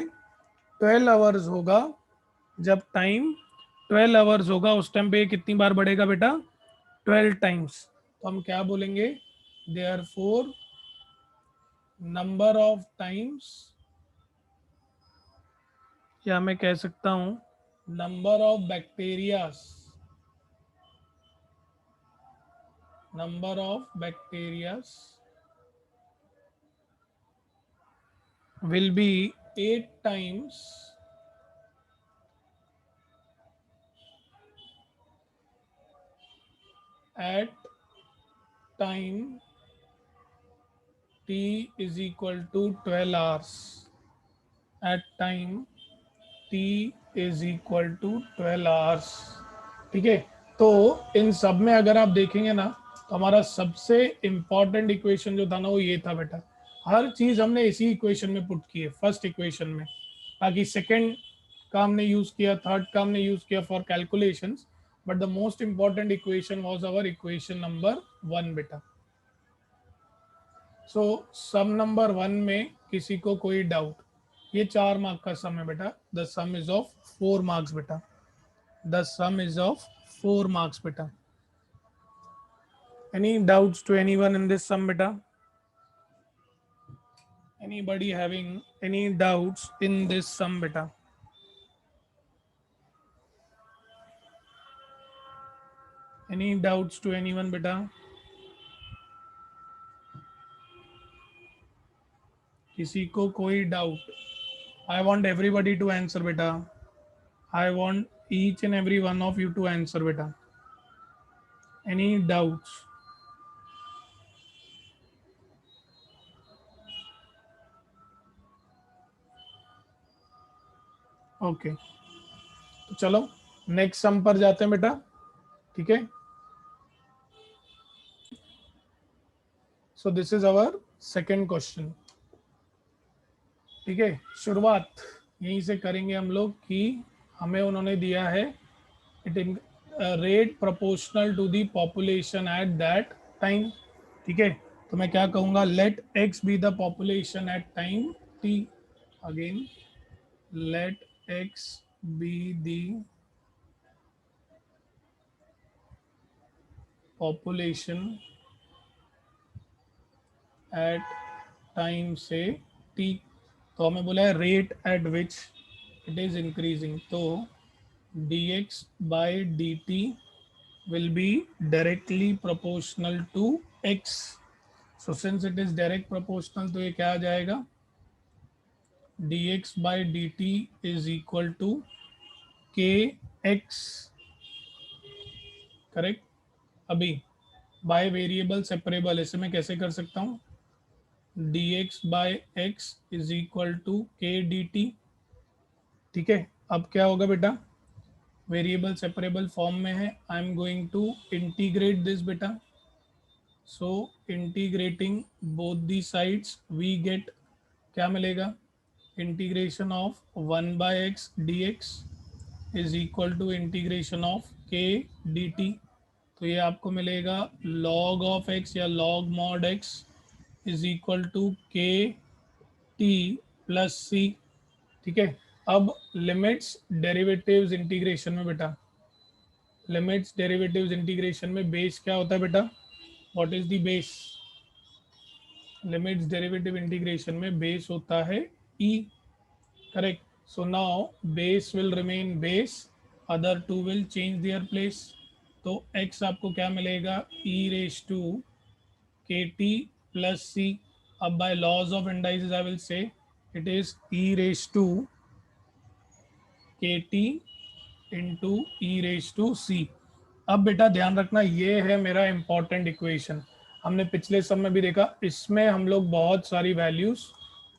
12 आवर्स होगा, जब टाइम 12 आवर्स होगा उस टाइम पे ये कितनी बार बढ़ेगा बेटा, 12 टाइम्स। तो हम क्या बोलेंगे, देयरफॉर नंबर ऑफ टाइम्स या मैं कह सकता हूं number of bacterias, number of bacteria will be 8 times at time t is equal to 12 hours, at time t is equal to 12 hours। ठीक है, तो इन सब में अगर आप देखेंगे ना तो हमारा सबसे इंपॉर्टेंट इक्वेशन जो था ना वो ये था बेटा। हर चीज हमने इसी इक्वेशन में पुट की है, फर्स्ट इक्वेशन में। बाकी सेकंड का हमने यूज किया, थर्ड का हमने यूज किया for calculations, but the most important equation was our equation number 1 बेटा। सो सम नंबर 1 में किसी को कोई डाउट? ये 4 मार्क का सम है बेटा, the some is of 4 marks बेटा, the sum is of 4 marks beta। Any doubts to anyone in this sum beta? Anybody having any doubts in this sum beta? Any doubts to anyone beta? किसी को कोई doubt? I want everybody to answer beta, I want each and every one of you to answer beta। Any doubts? Okay तो चलो next sum पर जाते हैं बेटा। ठीक है, so this is our second question. ठीक है, शुरुआत यहीं से करेंगे हम लोग कि हमें उन्होंने दिया है it in rate proportional to the population at that time. ठीक है, तो मैं क्या कहूँगा, let x be the population at time t. Again let x be the population at time say t. तो हमें बोला है rate at which it is increasing, तो dx by dt will be directly proportional to x। so since it is direct proportional तो ये क्या आ जाएगा, dx by dt is equal to kx। Correct. अभी बाय वेरिएबल सेपरेबल ऐसे मैं कैसे कर सकता हूँ, dx by x is equal to k dt। ठीक है, अब क्या होगा बेटा, वेरिएबल सेपरेबल फॉर्म में है, I am going to integrate this बेटा। So integrating both the sides we get, क्या मिलेगा, integration of 1 by x d x is equal to integration of k D t. तो ये आपको मिलेगा लॉग ऑफ एक्स या log mod x is equal to के T plus c. ठीक है, अब लिमिट्स डेरिवेटिव्स इंटीग्रेशन में बेटा, लिमिट्स डेरिवेटिव्स इंटीग्रेशन में बेस क्या होता है बेटा, what is the base, limits derivative integration में बेस होता है e। Correct. So now base will remain base, other two will change their place. तो x आपको क्या मिलेगा, e रेज टू के टी प्लस सी। अब by laws of indices I will say it is e raise to के t into e raise to c. अब बेटा ध्यान रखना, ये है मेरा इंपॉर्टेंट इक्वेशन। हमने पिछले सब में भी देखा, इसमें हम लोग बहुत सारी वैल्यूज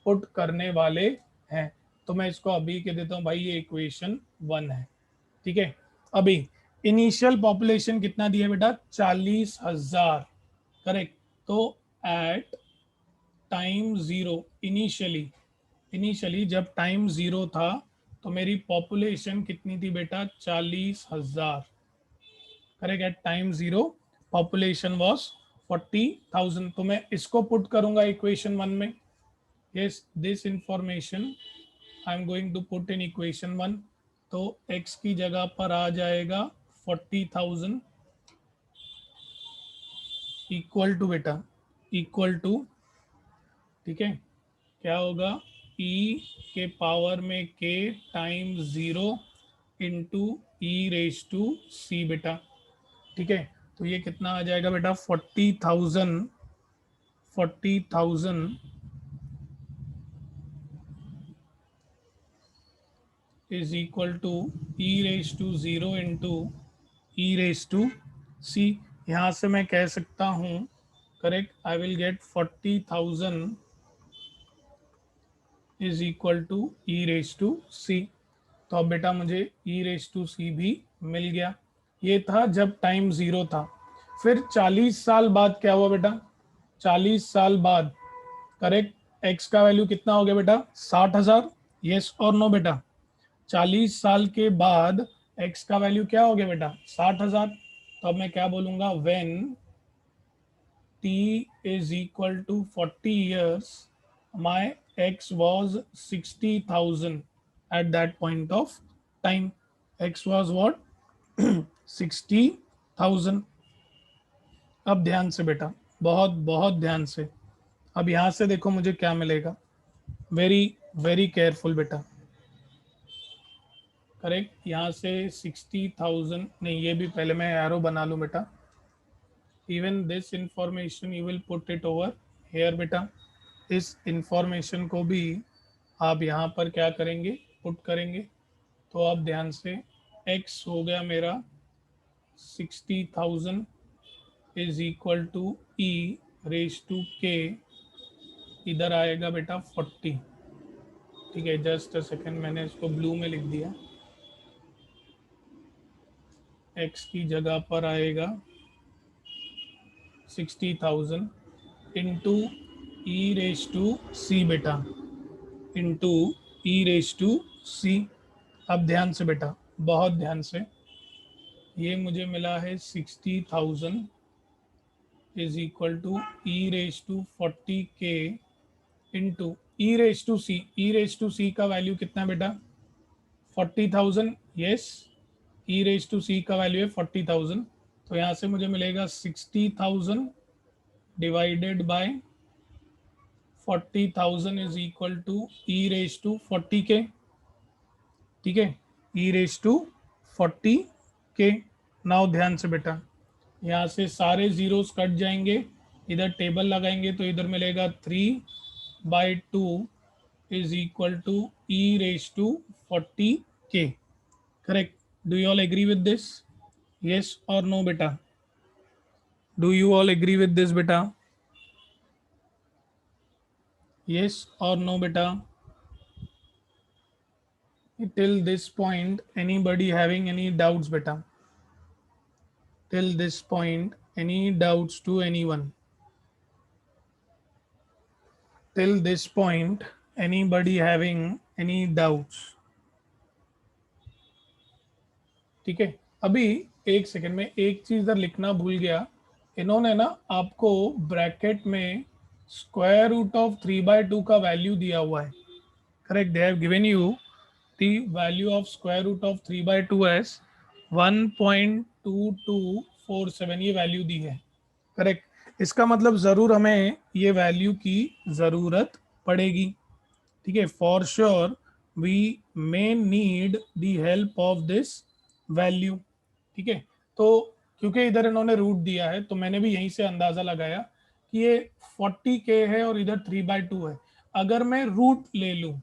पुट करने वाले हैं। तो मैं इसको अभी कह देता हूँ भाई, ये इक्वेशन 1 है। ठीक है, अभी इनिशियल पॉपुलेशन कितना दिया बेटा, 40,000। करेक्ट। तो at time zero, initially initially जब टाइम जीरो था तो मेरी पॉपुलेशन कितनी थी बेटा, 40,000। Correct, at time zero population was 40,000। तो मैं इसको पुट करूंगा इक्वेशन 1 में। Yes, this information I am going to put in equation 1। तो x की जगह पर आ जाएगा 40,000 इक्वल टू बेटा, इक्वल टू, ठीक है, क्या होगा, ई के पावर में k time 0 into e raise to सी बेटा। ठीक है, तो ये कितना आ जाएगा बेटा, 40,000 is equal to e raise to 0 into e raise to c. यहाँ से मैं कह सकता हूँ, correct, I will get 40,000 is equal to e raise to c. तो अब बेटा मुझे ई रेज टू सी भी मिल गया। ये था जब टाइम 0 था। फिर 40 साल बाद क्या हुआ बेटा, 40 साल बाद, करेक्ट, एक्स का वैल्यू कितना हो गया बेटा, 60,000। यस और नो बेटा, 40 साल के बाद एक्स का वैल्यू क्या हो गया बेटा, 60,000। तो अब मैं क्या बोलूंगा, when t is equal to 40 years, my x was 60,000 at that point of time. X was what? 60,000। अब ध्यान से बेटा, बहुत बहुत ध्यान से। अब यहां से देखो मुझे क्या मिलेगा, वेरी वेरी केयरफुल बेटा। करेक्ट, यहाँ से 60,000 नहीं, ये भी पहले मैं एरो बना लूँ बेटा। Even this information you will put it over here बेटा। इस इंफॉर्मेशन को भी आप यहाँ पर क्या करेंगे, पुट करेंगे। तो आप ध्यान से, x हो गया मेरा 60,000 is equal to e raise to k, इधर आएगा बेटा 40। ठीक है, जस्ट अ सेकेंड, मैंने इसको ब्लू में लिख दिया। x की जगह पर आएगा 60,000 इंटू ई रेज टू सी बेटा, into e raise to c. अब ध्यान से बेटा, बहुत ध्यान से, ये मुझे मिला है 60,000 is equal to e raise to 40k into e raise to c. E raise to c का वैल्यू कितना है बेटा, 40,000। Yes, e raise to c का वैल्यू है 40,000। तो यहाँ से मुझे मिलेगा 60,000 divided by 40,000 is equal to e raise to 40k। ठीक है, ई रेज टू 40k। नाउ ध्यान से बेटा, यहाँ से सारे जीरोस कट जाएंगे, इधर टेबल लगाएंगे तो इधर मिलेगा 3/2 is equal to e raise to 40k। Correct, do you all agree with this, yes और नो बेटा, do you all agree with this बेटा, यस और नो बेटा। till this point anybody having any doubts beta, till this point any doubts to anyone, till this point anybody having any doubts? ठीक है, अभी एक second में एक चीज इधर लिखना भूल गया, इन्होंने ना आपको ब्रैकेट में स्क्वायर रूट ऑफ 3/2 का वैल्यू दिया हुआ है। Correct, they have given you the value of square root of 3/2 as 1.2247, ये वैल्यू दी है। करेक्ट, इसका मतलब जरूर हमें ये वैल्यू की जरूरत पड़ेगी। ठीक है, for sure we may need the help of this value. ठीक है, तो क्योंकि इधर इन्होंने रूट दिया है तो मैंने भी यहीं से अंदाजा लगाया कि ये 40k है और इधर 3/2 है। अगर मैं रूट ले लूं,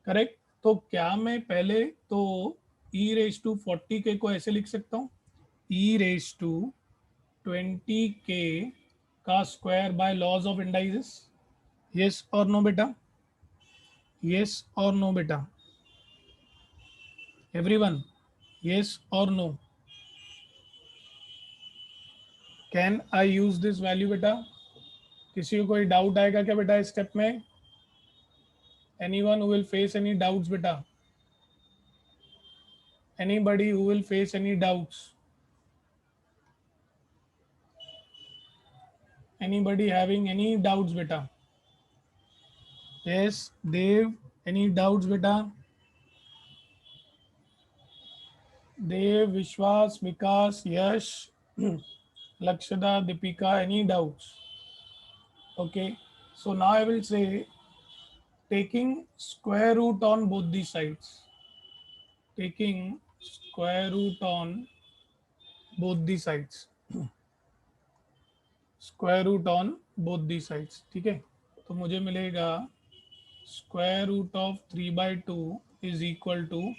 करेक्ट, तो क्या मैं पहले तो ई रेज टू 40k को ऐसे लिख सकता हूँ, ई रेज टू 20k का square by laws of indices, yes और नो बेटा, यस और नो बेटा, एवरीवन, यस और no, can I use this value बेटा? किसी को कोई डाउट आएगा क्या बेटा इस स्टेप में? Anyone who will face any doubts बेटा, anybody who will face any doubts, anybody having any doubts बेटा? यस देव, एनी डाउट्स बेटा? Dev, Vishwas, Vikas, Yash, Lakshada, Deepika, any doubts? Okay, so now I will say taking square root on both the sides, taking square root on both the sides, square root on both the sides, ठीक है। तो मुझे मिलेगा square root of 3/2 is equal to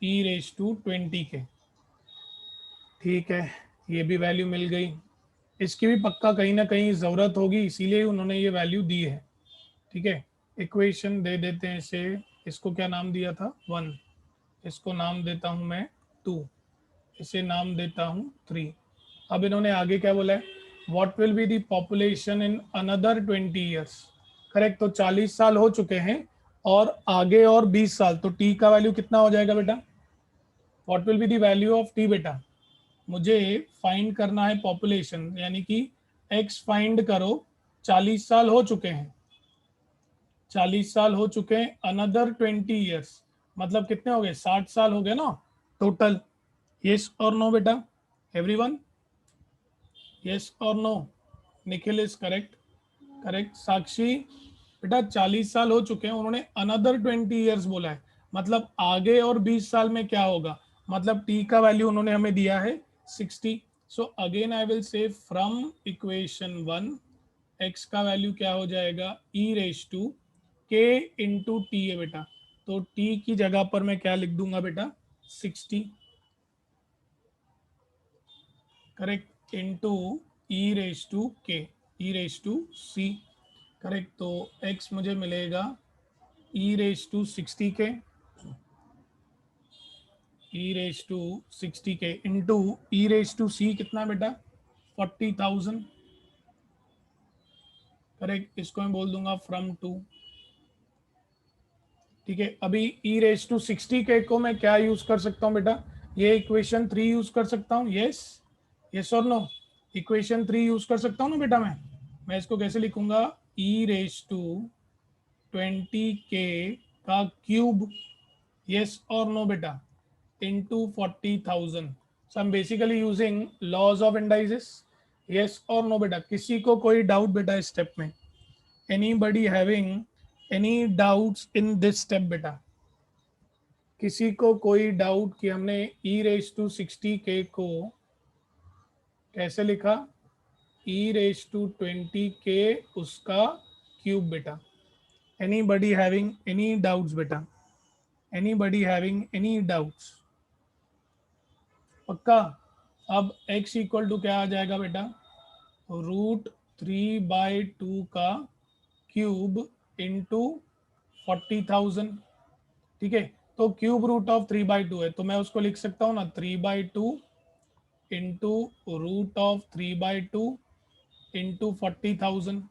e raise to 20 k, ठीक है। ये भी value मिल गई, इसकी भी पक्का कहीं ना कहीं ज़रूरत होगी, इसीलिए उन्होंने ये वैल्यू दी है, ठीक है। इक्वेशन दे देते हैं इसे, इसको क्या नाम दिया था 1, इसको नाम देता हूँ मैं 2, इसे नाम देता हूँ 3। अब इन्होंने आगे क्या बोला है, what will be the population in another 20 years, correct. तो 40 साल हो चुके हैं और आगे और 20 साल, तो टी का वैल्यू कितना हो जाएगा बेटा, what will be the value of T बेटा, मुझे फाइंड करना है पॉपुलेशन, यानी कि एक्स फाइंड करो, 40 साल हो चुके हैं, 40 साल हो चुके हैं, अनदर 20 ईयर्स मतलब कितने हो गए, 60 साल हो गए ना टोटल। यस और नो बेटा, एवरीवन, यस और no, Nikhil is correct, correct. Sakshi बेटा 40 साल हो चुके हैं, उन्होंने अनदर 20 ईयर्स बोला है, मतलब आगे और 20 साल में क्या होगा, मतलब टी का वैल्यू उन्होंने हमें दिया है 60। सो अगेन आई विल से फ्रॉम इक्वेशन 1 एक्स का वैल्यू क्या हो जाएगा, ई रेज टू के इंटू टी है बेटा, तो टी की जगह पर मैं क्या लिख दूंगा बेटा 60, correct, into e raise to k, e raise to c, correct. तो x मुझे मिलेगा ई रेज टू 60 के, ई रेज टू 60 के इंटू ई रेज टू सी कितना बेटा 40,000, करेक्ट। इसको मैं बोल दूंगा फ्रॉम टू, ठीक है। अभी ई रेज टू 60 के को मैं क्या यूज कर सकता हूँ बेटा, ये इक्वेशन 3 यूज कर सकता हूँ, यस, यस और नो, इक्वेशन 3 यूज कर सकता हूँ ना बेटा। मैं इसको कैसे लिखूंगा, ई रेज टू 20k का क्यूब, यस और नो बेटा, into 40,000। So I'm basically using laws of indices, yes or no बेटा, किसी को कोई डाउट बेटा इस स्टेप में, anybody having any doubts in this step बेटा, किसी को कोई डाउट कि हमने e रेज टू 60k को कैसे लिखा, e रेज टू 20k उसका क्यूब बेटा, anybody having any doubts बेटा, anybody having any doubts, पक्का। अब x इक्वल टू क्या आ जाएगा बेटा, √3/2 का क्यूब इंटू 40,000, ठीक है। तो क्यूब रूट ऑफ 3/2 है, तो मैं उसको लिख सकता हूँ ना 3/2 इंटू रूट ऑफ 3/2 इंटू 40,000,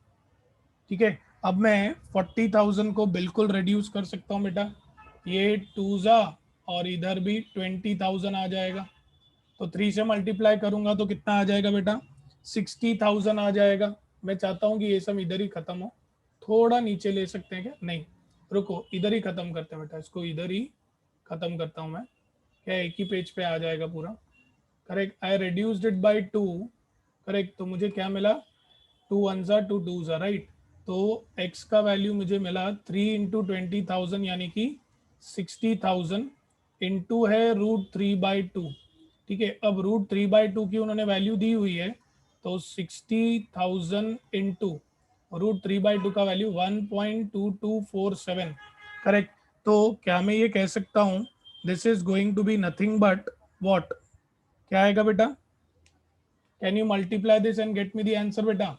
ठीक है। अब मैं 40,000 को बिल्कुल रिड्यूस कर सकता हूँ बेटा, ये 2 जा और इधर भी 20,000 आ जाएगा, तो 3 से मल्टीप्लाई करूंगा तो कितना आ जाएगा बेटा 60,000 आ जाएगा। मैं चाहता हूं कि ये सब इधर ही खत्म हो, थोड़ा नीचे ले सकते हैं क्या, नहीं रुको इधर ही खत्म करते हैं बेटा, इसको इधर ही खत्म करता हूं मैं, क्या एक ही पेज पे आ जाएगा पूरा, correct. I reduced it by 2, correct. तो मुझे क्या मिला 2 1 जा 2 2 जा, राइट। तो x का वैल्यू मुझे मिला 3 इंटू 20,000 यानी कि 60,000 इंटू है √3/2, ठीक है। अब √3/2 की उन्होंने वैल्यू दी हुई है, तो 60,000 इंटू √3/2 का वैल्यू 1.2247, करेक्ट। तो क्या मैं ये कह सकता हूँ this is going to be nothing but what, क्या आएगा बेटा, can you multiply this and get me the answer बेटा,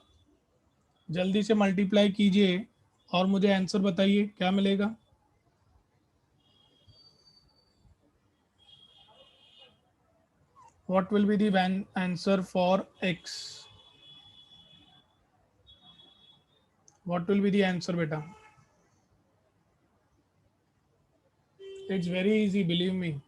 जल्दी से मल्टीप्लाई कीजिए और मुझे आंसर बताइए क्या मिलेगा। What will be the answer for x? What will be the answer beta? It's very easy, believe me.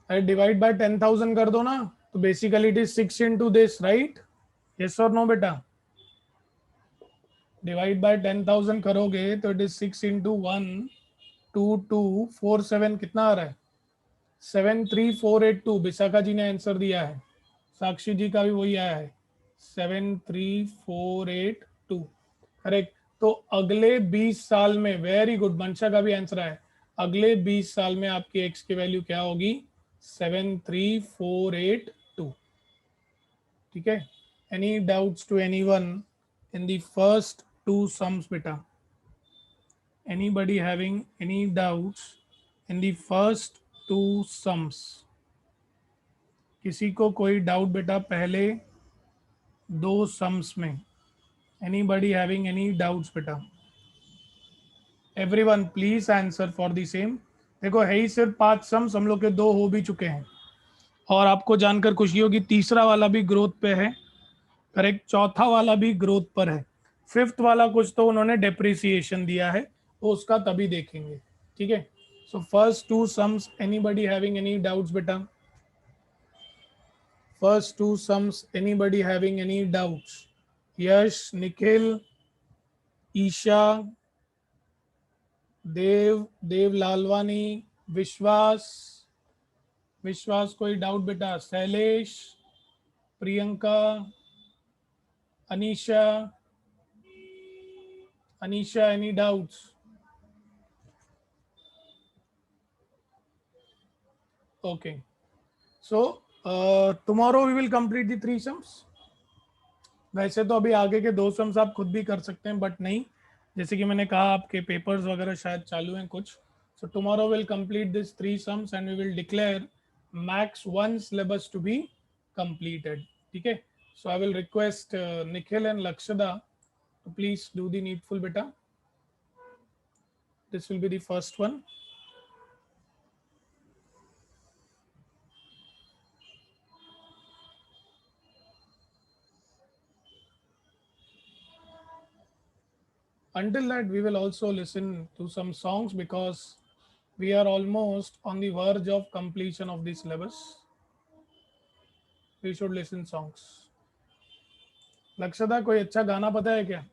अरे डिवाइड बाय 10,000 कर दो ना, तो basically it is 6 into this, right, yes और नो बेटा। डिवाइड बाय 10,000 करोगे तो इट इज 6 इंटू 1 2 2 4 7, कितना आ रहा है 73482 विशाखा जी ने आंसर दिया है, साक्षी जी का भी वही आया है 73482, करेक्ट। तो अगले 20 साल में, वेरी गुड, मनशा का भी आंसर है, अगले 20 साल में आपकी एक्स की वैल्यू क्या होगी, 73482। ठीक है, any doubts to anyone in the first two sums बेटा? Anybody having any doubts in the first two sums? किसी को कोई डाउट बेटा पहले दो सम्स में? एनीबडी हैविंग एनी डाउट्स बेटा? Everyone please answer for the same. देखो है ही सिर्फ 5 सम्स, हम लोग के 2 हो भी चुके हैं, और आपको जानकर खुशी होगी तीसरा वाला भी ग्रोथ पे है, करेक्ट, चौथा वाला भी ग्रोथ पर है, फिफ्थ वाला कुछ तो उन्होंने डेप्रिसिएशन दिया है, तो उसका तभी देखेंगे। ठीक है, so first two sums, anybody having any doubts बेटा? First two sums, anybody having any doubts? Yash, Nikhil, Isha, Dev, Dev Lalwani, Vishwas, Vishwas कोई डाउट बेटा? Shailesh, Priyanka, Anisha, Anisha any doubts? Okay, so tomorrow we will complete the 3 sums. वैसे तो अभी आगे के 2 सम्स आप खुद भी कर सकते हैं, बट नहीं, जैसे कि मैंने कहा आपके पेपर्स वगैरह शायद चालू हैं कुछ, so tomorrow will complete this 3 sums and we will declare max 1 syllabus to be completed. ठीक है, so I will request Nikhil and Lakshada to please do the needful beta. This will be the first one. Until that, we will also listen to some songs because we are almost on the verge of completion of the syllabus. We should listen songs. Lakshada कोई अच्छा गाना पता है क्या?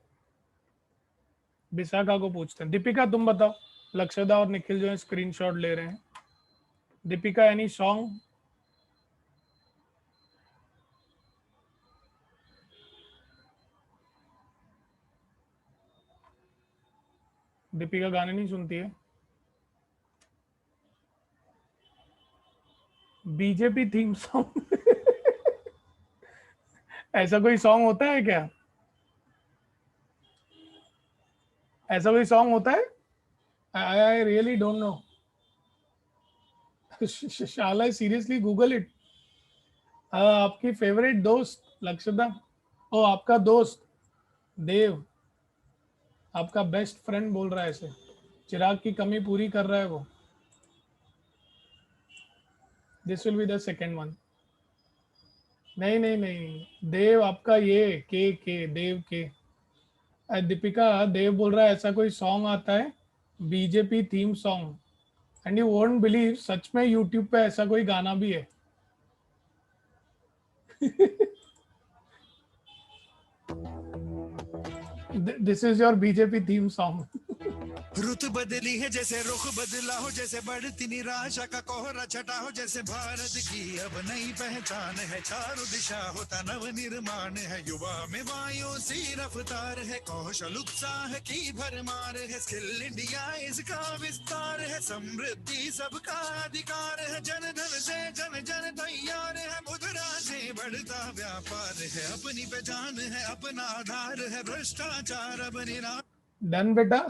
विशाखा को पूछते हैं। दीपिका तुम बताओ, लक्षदा और निखिल जो है स्क्रीनशॉट ले रहे हैं। Deepika any song? दीपिका गाने नहीं सुनती है। बीजेपी थीम सॉन्ग ऐसा कोई सॉन्ग होता है क्या? ऐसा कोई सॉन्ग होता है? I really don't no. शाला सीरियसली गूगल इट। आपकी फेवरेट दोस्त लक्षदा, ओ आपका दोस्त देव, आपका बेस्ट फ्रेंड बोल रहा है ऐसे, चिराग की कमी पूरी कर रहा है वो। This will be the second one. नहीं नहीं नहीं, देव आपका ये के देव के। दीपिका, देव बोल रहा है ऐसा कोई सॉन्ग आता है BJP theme song, and you won't believe सच में यूट्यूब पे ऐसा कोई गाना भी है। This is your BJP theme song. रुत बदली है जैसे रुख बदला हो, जैसे बढ़ती निराशा का कोहरा छटा हो, जैसे भारत की अब नई पहचान है, चारों दिशा होता नव निर्माण है, युवा में वायु सी रफ्तार है, कौशल उत्साह की भरमार है, स्किल इंडिया इसका विस्तार है, समृद्धि सबका अधिकार है, जन धन से जन जन तैयार है, मुद्रा से बढ़ता व्यापार है, अपनी पहचान है अपना आधार है, भ्रष्टाचार अब निरा डन बेटा।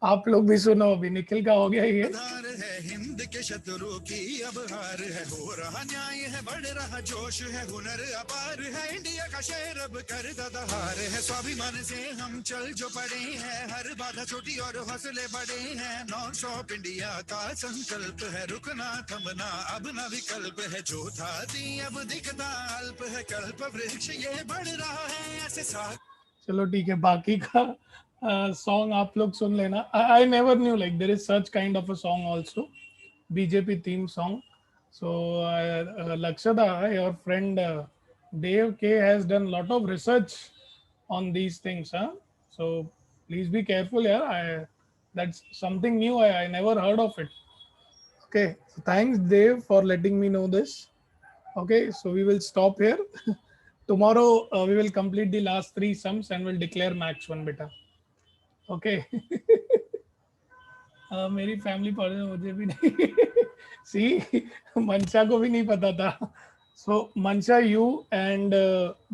आप लोग भी सुनो, अभी निखिल का हो गया ये। आधार है, हिंद के शत्रु की अब हार है, हो रहा न्याय है, बढ़ रहा जोश है, हुनर अपार है, इंडिया का शेर अब कर दहार है, स्वाभिमान से हम चल जो पड़े हैं, हर बाधा छोटी और हौसले बड़े हैं, नॉन स्टॉप इंडिया का संकल्प है, रुकना थमना अब न विकल्प है, जो था दी अब दिखता अल्प है, कल्प वृक्ष ये बढ़ रहा है ऐसे सा। चलो ठीक है, बाकी का सॉन्ग आप लोग सुन लेना। I never knew like there is such kind of a song also, BJP theme song. So Lakshada, your friend Dev K has done lot of research on these things, huh? So please be careful, yeah. That's something new. I never heard of it. Okay, so thanks Dave for letting me know this. Okay, so we will stop here. Tomorrow we will complete the last three sums and we'll declare max one beta. Okay. मेरी family पढ़ रहे मुझे भी नहीं सी मंशा को भी नहीं पता था so Mansha you and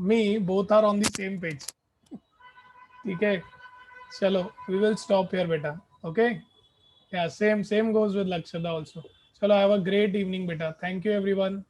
me both are on the same page ठीक है चलो वी विल स्टॉप हियर बेटा okay yeah same same goes with Lakshada also चलो हैव अ ग्रेट इवनिंग बेटा थैंक यू एवरीवन